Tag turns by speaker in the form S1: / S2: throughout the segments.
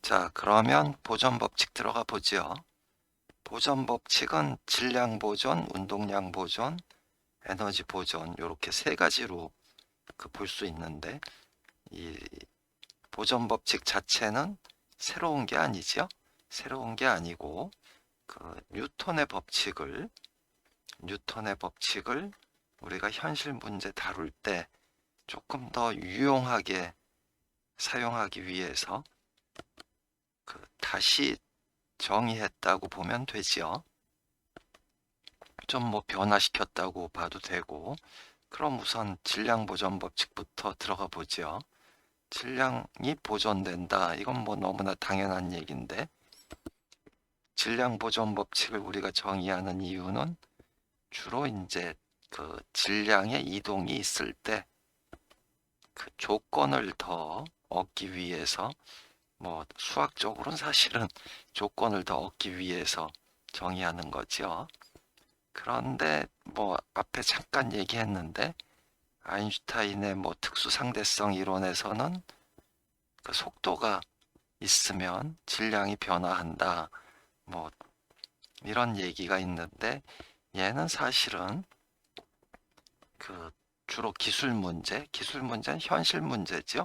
S1: 자, 그러면 보존 법칙 들어가 보죠. 보존 법칙은 질량 보존, 운동량 보존, 에너지 보존 이렇게 세 가지로 볼 수 있는데 이 보존 법칙 자체는 새로운 게 아니죠. 새로운 게 아니고 뉴턴의 법칙을 우리가 현실 문제 다룰 때 조금 더 유용하게 사용하기 위해서 다시 정의했다고 보면 되지요. 좀 뭐 변화시켰다고 봐도 되고. 그럼 우선 질량 보존 법칙부터 들어가 보죠. 질량이 보존된다. 이건 뭐 너무나 당연한 얘기인데, 질량 보존 법칙을 우리가 정의하는 이유는 주로 이제 질량의 이동이 있을 때 조건을 더 얻기 위해서, 뭐 수학적으로는 사실은 조건을 더 얻기 위해서 정의하는 거죠. 그런데 뭐 앞에 잠깐 얘기했는데 아인슈타인의 뭐 특수상대성 이론에서는 속도가 있으면 질량이 변화한다. 뭐 이런 얘기가 있는데 얘는 사실은 주로 기술 문제는 현실 문제죠.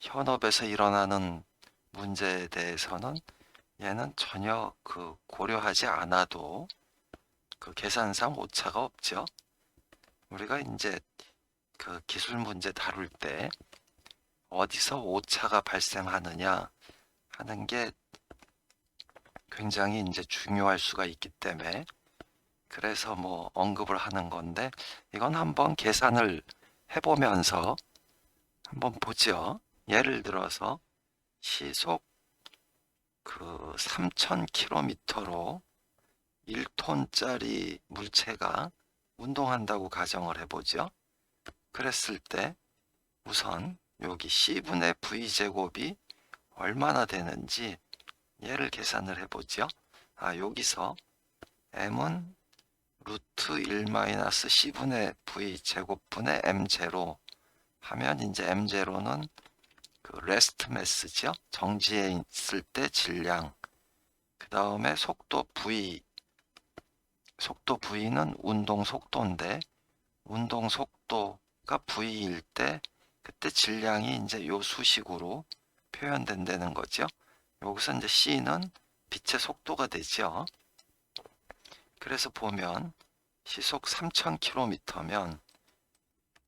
S1: 현업에서 일어나는 문제에 대해서는 얘는 전혀 고려하지 않아도 계산상 오차가 없죠. 우리가 이제 기술 문제 다룰 때 어디서 오차가 발생하느냐 하는 게 굉장히 이제 중요할 수가 있기 때문에 그래서 뭐 언급을 하는 건데 이건 한번 계산을 해보면서 한번 보죠. 예를 들어서 시속 3000km로 1톤짜리 물체가 운동한다고 가정을 해보죠. 그랬을 때 우선 여기 C분의 V제곱이 얼마나 되는지 얘를 계산을 해보죠. 여기서 M은 루트 1-C분의 V제곱분의 M0 하면 이제 M0는 레스트 매스죠. 정지해 있을 때 질량. 그 다음에 속도 V는 운동 속도인데 운동 속도가 V일 때 그때 질량이 이제 요 수식으로 표현된다는 거죠. 여기서 이제 C는 빛의 속도가 되죠. 그래서 보면 시속 3000km면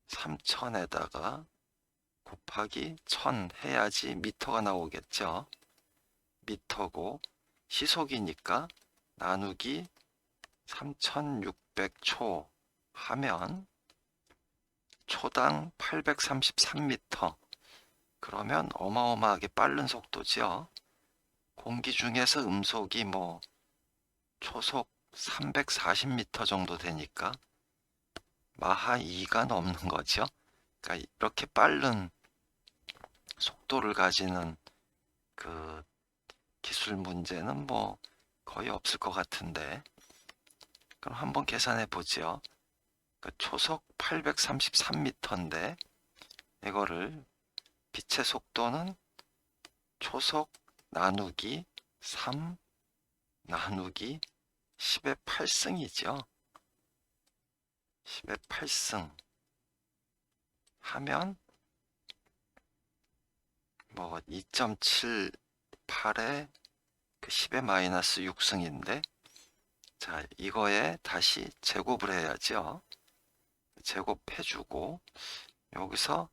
S1: 3000에다가 곱하기 1000 해야지 미터가 나오겠죠. 미터고 시속이니까 나누기 3600초 하면 초당 833m. 그러면 어마어마하게 빠른 속도죠. 공기 중에서 음속이 뭐 초속 340m 정도 되니까 마하 2가 넘는 거죠. 그러니까 이렇게 빠른 속도를 가지는 기술 문제는 뭐 거의 없을 것 같은데 그럼 한번 계산해 보죠. 초속 833m인데 이거를 빛의 속도는 초속 나누기 3 나누기 10의 8승이죠. 10의 8승 하면 뭐 2.78에 10의 마이너스 6승인데 자 이거에 다시 제곱을 해야죠. 제곱해주고 여기서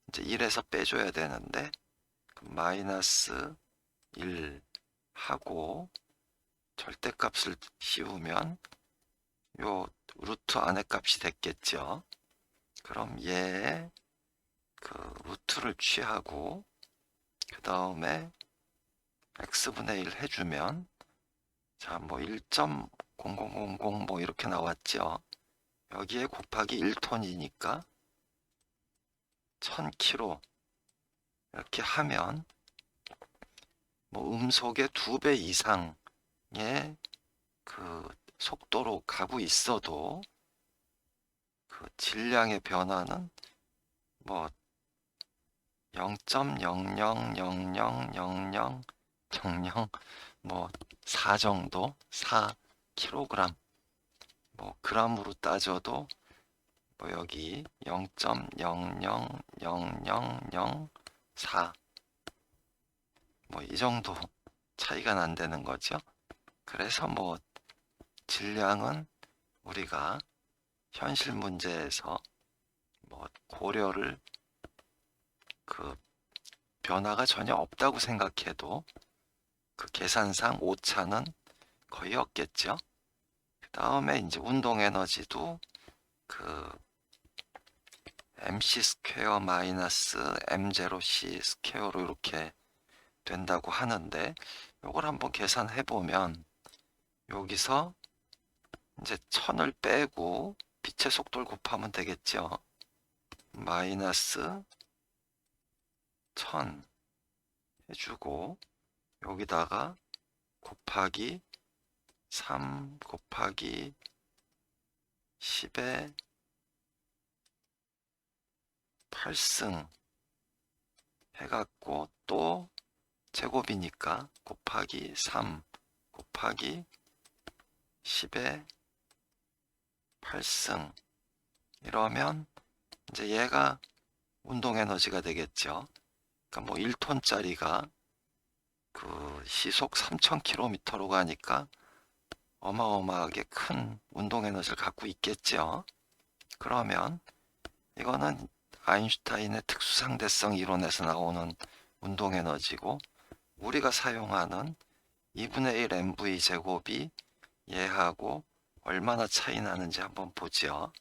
S1: 이제 1에서 빼줘야 되는데 마이너스 1 하고 절대값을 씌우면 요 루트 안의 값이 됐겠죠. 그럼 얘의 루트를 취하고 그 다음에 x분의 1 해주면 자 뭐 1.0000 뭐 이렇게 나왔죠. 여기에 곱하기 1톤이니까 1000km 이렇게 하면 뭐 음속의 2배 이상의 속도로 가고 있어도 질량의 변화는 뭐 0.000000 뭐 4 정도, 4kg, 뭐 g으로 따져도 뭐 여기 0.000004 뭐 이 정도 차이가 난다는 거죠. 그래서 뭐 질량은 우리가 현실 문제에서 뭐 고려를 그 변화가 전혀 없다고 생각해도 그 계산상 오차는 거의 없겠죠. 그 다음에 이제 운동 에너지도 그 mc 스퀘어 마이너스 m0c 스퀘어로 이렇게 된다고 하는데, 이걸 한번 계산해 보면 여기서 이제 1000을 빼고 빛의 속도를 곱하면 되겠죠. 마이너스 1000 해주고 여기다가 곱하기 3 곱하기 10의 8승 해갖고 또 제곱이니까 곱하기 3 곱하기 10의 8승 이러면 이제 얘가 운동 에너지가 되겠죠. 그러니까 뭐 1톤짜리가 그 시속 3000km로 가니까 어마어마하게 큰 운동 에너지를 갖고 있겠죠. 그러면 이거는 아인슈타인의 특수상대성 이론에서 나오는 운동 에너지고, 우리가 사용하는 2분의 1 mv 제곱이 얘하고 얼마나 차이 나는지 한번 보죠.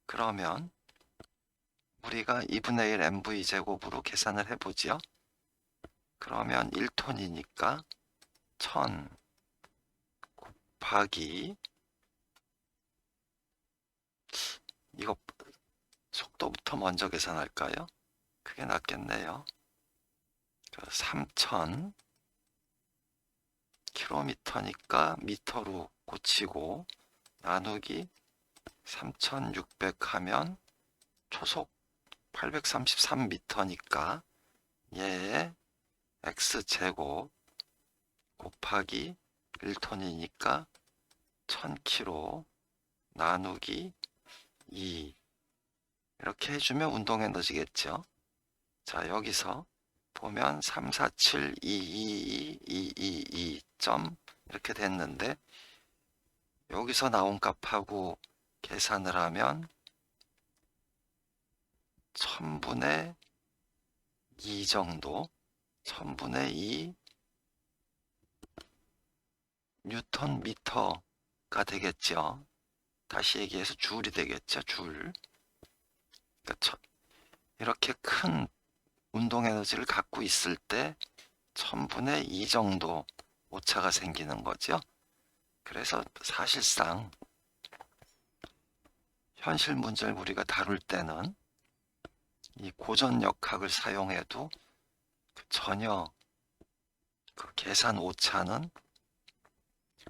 S1: 그러면 우리가 2분의 1 mv 제곱으로 계산을 해보죠. 그러면 1톤이니까 1000 곱하기, 이거 속도부터 먼저 계산할까요? 그게 낫겠네요. 3000 킬로미터니까 미터로 고치고 나누기 3600 하면 초속 833m니까 얘의 x제곱 곱하기 1톤이니까 1000km 나누기 2 이렇게 해주면 운동 에너지겠죠. 자, 여기서 보면 3472222 점 이렇게 됐는데, 여기서 나온 값하고 계산을 하면 1000분의 2 정도, 1000분의 2 뉴턴 미터가 되겠죠. 다시 얘기해서 줄이 되겠죠. 줄. 그러니까 이렇게 큰 운동 에너지를 갖고 있을 때 1000분의 2 정도 오차가 생기는 거죠. 그래서 사실상 현실 문제를 우리가 다룰 때는 이 고전역학을 사용해도 전혀 그 계산 오차는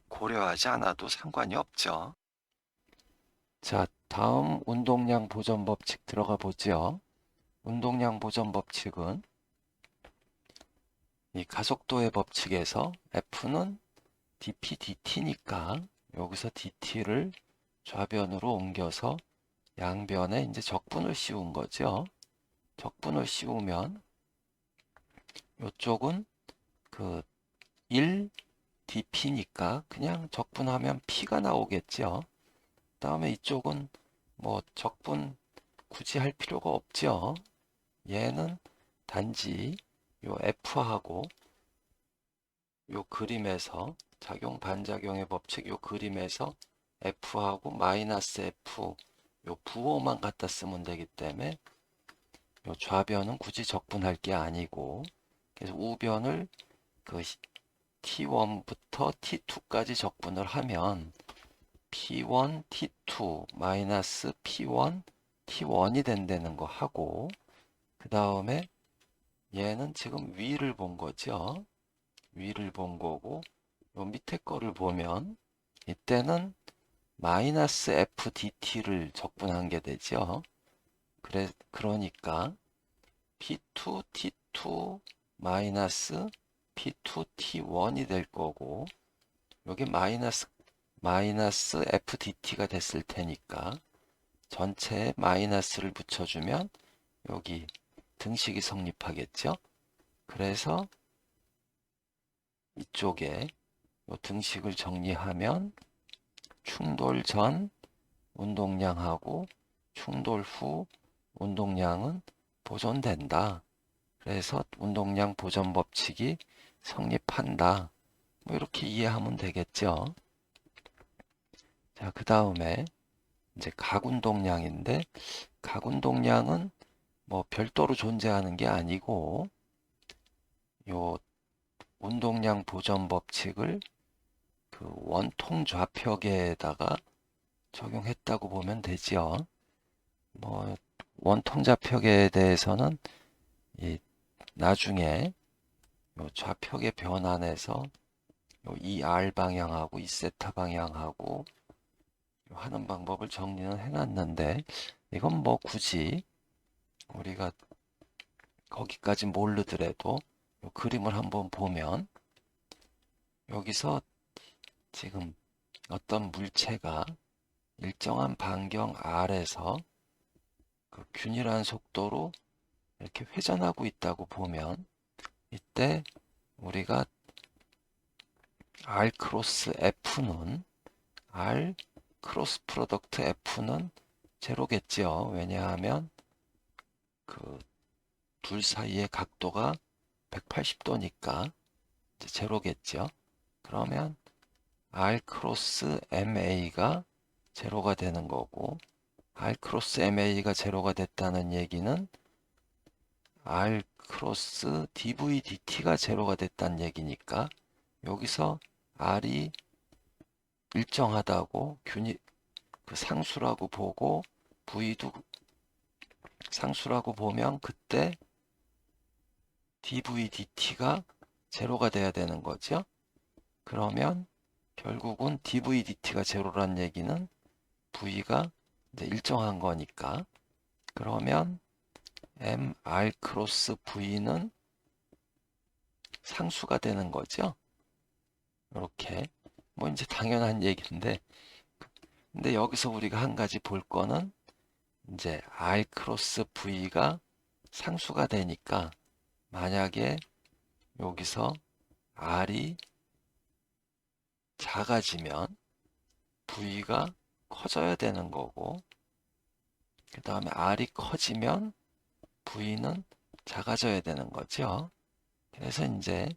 S1: 고려하지 않아도 상관이 없죠. 자, 다음 운동량 보전 법칙 들어가 보죠. 운동량 보전 법칙은 이 가속도의 법칙에서 F는 dp dt니까 여기서 dt를 좌변으로 옮겨서 양변에 이제 적분을 씌운 거죠. 적분을 씌우면 이쪽은 그 1 dp니까 그냥 적분하면 p가 나오겠죠. 다음에 이쪽은 뭐 적분 굳이 할 필요가 없죠. 얘는 단지 요 F하고 요 그림에서 작용 반작용의 법칙 요 그림에서 F하고 마이너스 F 요 부호만 갖다 쓰면 되기 때문에 요 좌변은 굳이 적분할 게 아니고, 그래서 우변을 그 T1부터 T2까지 적분을 하면 P1 T2 마이너스 P1 T1이 된다는 거 하고, 그 다음에 얘는 지금 위를 본 거죠. 위를 본 거고, 요 밑에 거를 보면 이때는 마이너스 FDT를 적분한 게 되죠. 그러니까 P2 T2 마이너스 P2 T1이 될 거고, 여기 마이너스 FDT가 됐을 테니까 전체에 마이너스를 붙여주면 여기 등식이 성립하겠죠. 그래서 이쪽에 이 등식을 정리하면 충돌 전 운동량하고 충돌 후 운동량은 보존된다. 그래서 운동량 보존 법칙이 성립한다. 뭐 이렇게 이해하면 되겠죠. 자, 그 다음에 이제 각운동량인데, 각운동량은 뭐 별도로 존재하는 게 아니고 요 운동량 보존 법칙을 그 원통 좌표계에다가 적용했다고 보면 되지요. 뭐 원통 좌표계에 대해서는 이 나중에 요 좌표계 변환해서 요 ER 방향하고 E세타 방향하고 하는 방법을 정리는 해놨는데, 이건 뭐 굳이 우리가 거기까지 모르더라도 요 그림을 한번 보면 여기서 지금 어떤 물체가 일정한 반경 R에서 그 균일한 속도로 이렇게 회전하고 있다고 보면, 이때 우리가 R 크로스 F는 R 크로스 프로덕트 F는 제로겠죠. 왜냐하면 그 둘 사이의 각도가 180도니까 제로겠죠. 그러면 R 크로스 MA가 제로가 되는 거고, R 크로스 MA가 제로가 됐다는 얘기는 R 크로스 DVDT가 제로가 됐다는 얘기니까, 여기서 R이 일정하다고 그 상수라고 보고 V도 상수라고 보면 그때 DVDT가 제로가 돼야 되는 거죠. 그러면 결국은 DVDT가 제로란 얘기는 V가 이제 일정한 거니까, 그러면 MR 크로스 V는 상수가 되는 거죠. 이렇게 뭐 이제 당연한 얘기인데, 근데 여기서 우리가 한 가지 볼 거는 이제 R 크로스 V가 상수가 되니까, 만약에 여기서 R이 작아지면 V가 커져야 되는 거고, 그 다음에 R이 커지면 V는 작아져야 되는 거죠. 그래서 이제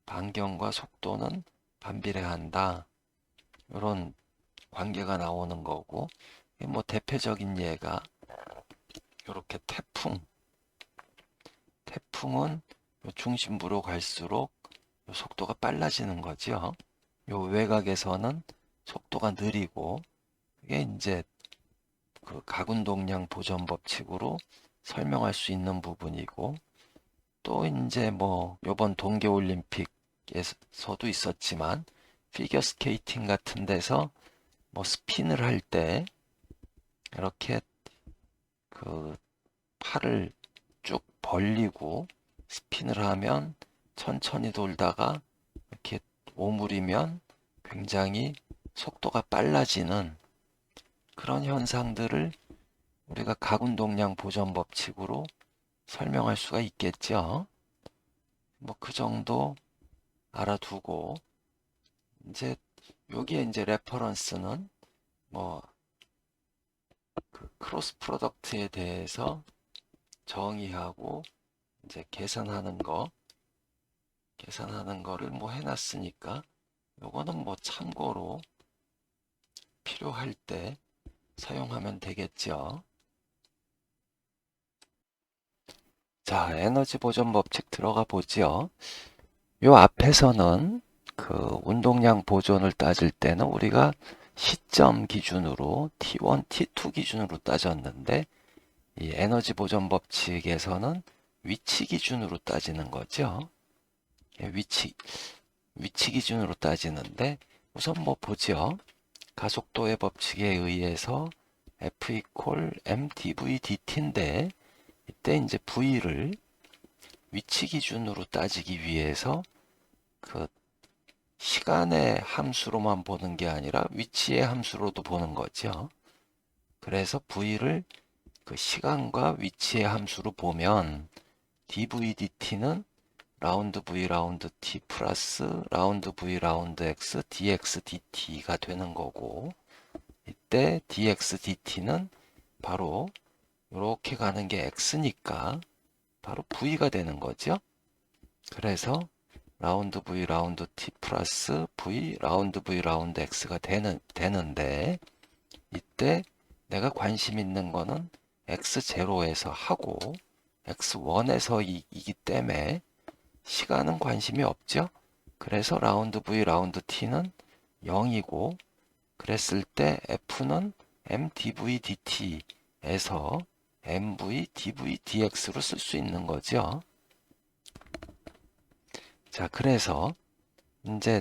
S1: 반경과 속도는 반비례한다. 이런 관계가 나오는 거고, 뭐 대표적인 예가 이렇게 태풍은 중심부로 갈수록 속도가 빨라지는 거죠. 요 외곽에서는 속도가 느리고, 이게 이제 그 각운동량 보존 법칙으로 설명할 수 있는 부분이고, 또 이제 뭐 요번 동계올림픽에서도 있었지만 피겨 스케이팅 같은 데서 뭐 스핀을 할 때 이렇게 그 팔을 쭉 벌리고 스핀을 하면 천천히 돌다가 이렇게 오므리면 굉장히 속도가 빨라지는 그런 현상들을 우리가 각운동량 보존 법칙으로 설명할 수가 있겠죠. 뭐 그 정도 알아두고, 이제 여기에 이제 레퍼런스는 뭐 그 크로스 프로덕트에 대해서 정의하고 이제 계산하는 거를 뭐 해놨으니까 요거는 뭐 참고로 필요할 때 사용하면 되겠죠. 자, 에너지 보존 법칙 들어가 보죠. 요 앞에서는 그 운동량 보존을 따질 때는 우리가 시점 기준으로 T1, T2 기준으로 따졌는데, 이 에너지 보존 법칙에서는 위치 기준으로 따지는 거죠. 위치 기준으로 따지는데, 우선 뭐 보죠. 가속도의 법칙에 의해서 F equal mdv dt인데, 이때 이제 V를 위치 기준으로 따지기 위해서 그 시간의 함수로만 보는 게 아니라 위치의 함수로도 보는 거죠. 그래서 V를 그 시간과 위치의 함수로 보면 dv dt는 라운드 V 라운드 t 플러스 라운드 V 라운드 x dx dt가 되는 거고, 이때 dx dt는 바로 이렇게 가는 게 x니까 바로 V가 되는 거죠. 그래서 라운드 V 라운드 t 플러스 V 라운드 V 라운드 x가 되는데, 이때 내가 관심 있는 거는 x0에서 하고 x1에서이기 때문에 시간은 관심이 없죠. 그래서 라운드 V 라운드 t는 0이고, 그랬을 때 f는 mdv dt에서 mv dv dx로 쓸 수 있는 거죠. 자, 그래서 이제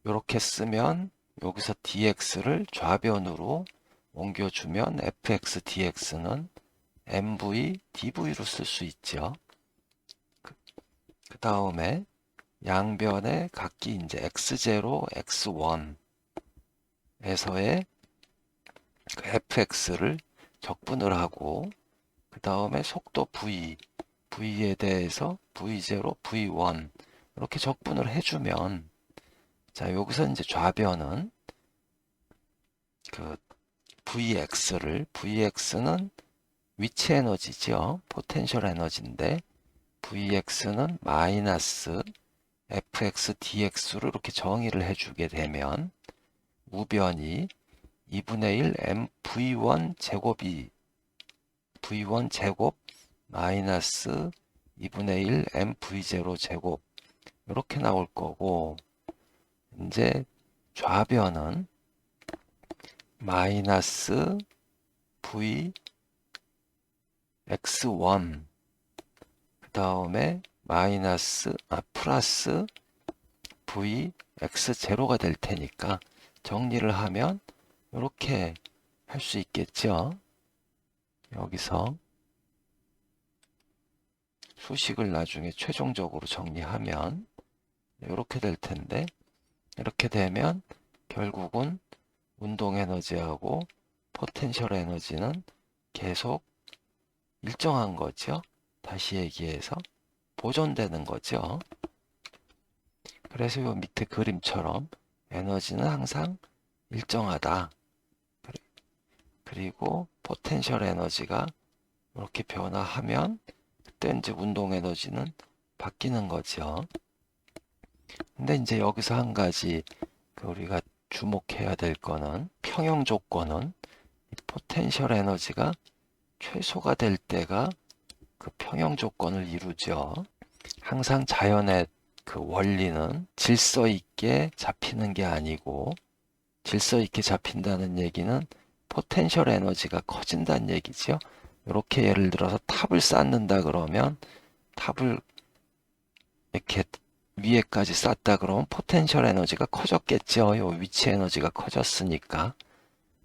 S1: 이렇게 쓰면 여기서 dx를 좌변으로 옮겨주면 fx dx는 mv dv로 쓸 수 있죠. 그 다음에 양변에 각기 이제 x0, x1에서의 그 fx를 적분을 하고, 그 다음에 속도 v에 대해서 v0, v1 이렇게 적분을 해주면, 자, 여기서 이제 좌변은 그 vx는 위치 에너지죠. 포텐셜 에너지인데 vx는 마이너스 fx dx로 이렇게 정의를 해주게 되면 우변이 2분의 1 mv1 제곱이 v1 제곱 마이너스 2분의 1 mv0 제곱 이렇게 나올 거고, 이제 좌변은 마이너스 v x1 그 다음에 플러스 v x0가 될 테니까 정리를 하면 이렇게 할 수 있겠죠. 여기서 수식을 나중에 최종적으로 정리하면 이렇게 될 텐데, 이렇게 되면 결국은 운동 에너지하고 포텐셜 에너지는 계속 일정한 거죠. 다시 얘기해서 보존되는 거죠. 그래서 이 밑에 그림처럼 에너지는 항상 일정하다. 그리고 포텐셜 에너지가 이렇게 변화하면 그때 이제 운동 에너지는 바뀌는 거죠. 근데 이제 여기서 한 가지 우리가 주목해야 될 거는, 평형 조건은 포텐셜 에너지가 최소가 될 때가 그 평형 조건을 이루죠. 항상 자연의 그 원리는 질서 있게 잡히는 게 아니고, 질서 있게 잡힌다는 얘기는 포텐셜 에너지가 커진다는 얘기죠. 이렇게 예를 들어서 탑을 쌓는다 그러면 탑을 이렇게 위에까지 쌓다 그러면 포텐셜 에너지가 커졌겠죠. 요 위치 에너지가 커졌으니까.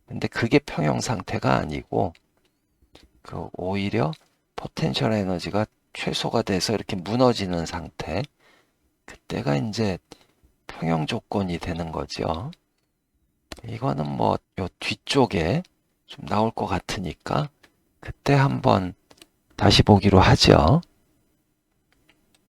S1: 근데 그게 평형 상태가 아니고, 그 오히려 포텐셜 에너지가 최소가 돼서 이렇게 무너지는 상태, 그때가 이제 평형 조건이 되는 거죠. 이거는 뭐 요 뒤쪽에 좀 나올 것 같으니까 그때 한번 다시 보기로 하죠.